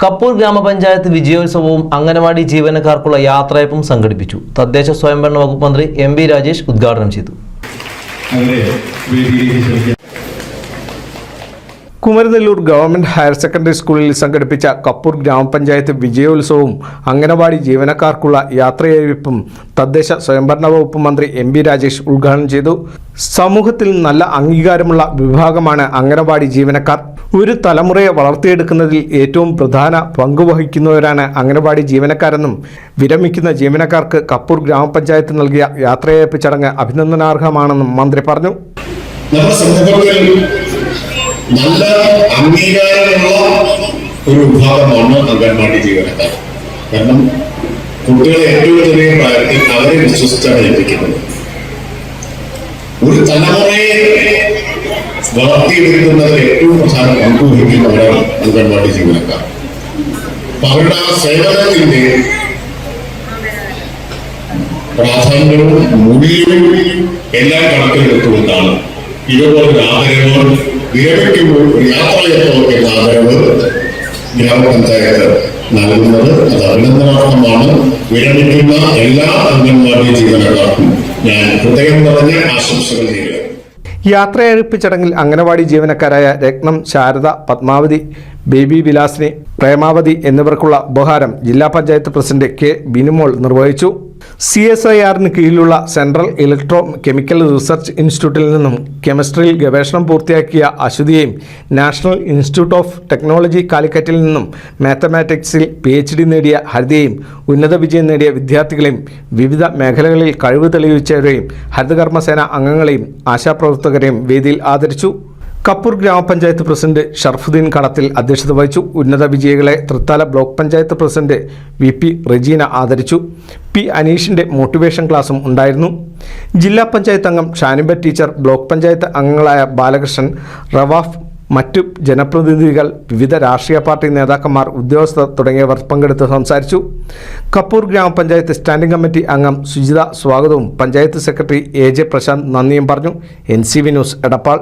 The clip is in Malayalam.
കപ്പൂർ ഗ്രാമപഞ്ചായത്ത് വിജയോത്സവവും അംഗനവാടി ജീവനക്കാർക്കുള്ള യാത്രയപ്പും സംഘടിപ്പിച്ചു. തദ്ദേശ സ്വയംഭരണ വകുപ്പ് മന്ത്രി എം.ബി. രാജേഷ് ഉദ്ഘാടനം ചെയ്തു. കുമരനെല്ലൂർ ഗവൺമെന്റ് ഹയർ സെക്കൻഡറി സ്കൂളിൽ സംഘടിപ്പിച്ച കപ്പൂർ ഗ്രാമപഞ്ചായത്ത് വിജയോത്സവവും അംഗനവാടി ജീവനക്കാർക്കുള്ള യാത്രയയപ്പും തദ്ദേശ സ്വയംഭരണ വകുപ്പ് മന്ത്രി എം.ബി. രാജേഷ് ഉദ്ഘാടനം ചെയ്തു. സമൂഹത്തിൽ നല്ല അംഗീകാരമുള്ള വിഭാഗമാണ് അംഗനവാടി ജീവനക്കാർ. ഒരു തലമുറയെ വളർത്തിയെടുക്കുന്നതിൽ ഏറ്റവും പ്രധാന പങ്കുവഹിക്കുന്നവരാണ് അംഗനവാടി ജീവനക്കാരെന്നും വിരമിക്കുന്ന ജീവനക്കാർക്ക് കപ്പൂർ ഗ്രാമപഞ്ചായത്ത് നൽകിയ യാത്രയയപ്പ് ചടങ്ങ് അഭിനന്ദനാർഹമാണെന്നും മന്ത്രി പറഞ്ഞു. നല്ല അംഗീകാരമുള്ള ഒരു വിഭാഗമാണ് അംഗൻവാടി ജീവനക്കാർ. കാരണം കുട്ടികളെ ഏറ്റവും ചെറിയ പ്രായത്തിൽ അവരെ വിശ്വസിച്ചാണ് ഏൽപ്പിക്കുന്നത്. ഒരു തലമുറയെ വളർത്തിയെടുക്കുന്നതിൽ ഏറ്റവും പ്രധാന പങ്കുവഹിക്കുന്നവരാണ് അംഗൻവാടി ജീവനക്കാർ. അപ്പൊ അവരുടെ ആ സേവനത്തിന്റെ പ്രാധാന്യവും മൂല്യവും എല്ലാം കണക്കിലെടുത്തുകൊണ്ടാണ് ഇതുപോലൊരു ആദരവ് വിരമിക്കുമ്പോൾ ഒരു യാത്രയപ്പോ എന്ന ആദരവ് ഗ്രാമപഞ്ചായത്ത് നൽകുന്നത്. അത് അഭിനന്ദനാർഹമാണ്. വിരമിക്കുന്ന എല്ലാ അംഗൻവാടി ജീവനക്കാർക്കും ഞാൻ ഹൃദയം നിറഞ്ഞ ആശംസകൾ നേരുന്നു. യാത്രയയപ്പ് ചടങ്ങിൽ അംഗനവാടി ജീവനക്കാരായ രത്നം, ശാരദ, പത്മാവതി, ബേബി വിലാസിനി, പ്രേമാവതി എന്നിവർക്കുള്ള ഉപഹാരം ജില്ലാ പഞ്ചായത്ത് പ്രസിഡന്റ് കെ ബിനുമോൾ നിർവഹിച്ചു. CSIR-ന് കീഴിലുള്ള സെൻട്രൽ ഇലക്ട്രോ കെമിക്കൽ റിസർച്ച് ഇൻസ്റ്റിറ്റ്യൂട്ടിൽ നിന്നും കെമിസ്ട്രിയിൽ ഗവേഷണം പൂർത്തിയാക്കിയ അശ്വതിയെയും നാഷണൽ ഇൻസ്റ്റിറ്റ്യൂട്ട് ഓഫ് ടെക്നോളജി കാലിക്കറ്റിൽ നിന്നും മാത്തമാറ്റിക്സിൽ PhD നേടിയ ഹരിതയെയും ഉന്നത വിജയം നേടിയ വിദ്യാർത്ഥികളെയും വിവിധ മേഖലകളിൽ കഴിവ് തെളിയിച്ചവരെയും ഹരിതകർമ്മസേന അംഗങ്ങളെയും ആശാപ്രവർത്തകരെയും വേദിയിൽ ആദരിച്ചു. കപ്പൂർ ഗ്രാമപഞ്ചായത്ത് പ്രസിഡന്റ് ഷർഫുദ്ദീൻ കടത്തിൽ അധ്യക്ഷത വഹിച്ചു. ഉന്നത വിജയികളെ Thrithala block panchayat president VP Regina ആദരിച്ചു. P. അനീഷിന്റെ മോട്ടിവേഷൻ ക്ലാസും ഉണ്ടായിരുന്നു. ജില്ലാ പഞ്ചായത്ത് അംഗം ഷാനിബ ടീച്ചർ, ബ്ലോക്ക് പഞ്ചായത്ത് അംഗങ്ങളായ ബാലകൃഷ്ണൻ, റവാഫ്, മറ്റു ജനപ്രതിനിധികൾ, വിവിധ രാഷ്ട്രീയ പാർട്ടി നേതാക്കന്മാർ, ഉദ്യോഗസ്ഥർ തുടങ്ങിയവർ പങ്കെടുത്ത് സംസാരിച്ചു. കപ്പൂർ ഗ്രാമപഞ്ചായത്ത് സ്റ്റാൻഡിംഗ് കമ്മിറ്റി അംഗം സുജിത സ്വാഗതവും പഞ്ചായത്ത് സെക്രട്ടറി AJ പ്രശാന്ത് നന്ദിയും പറഞ്ഞു. NCV news, Edappal.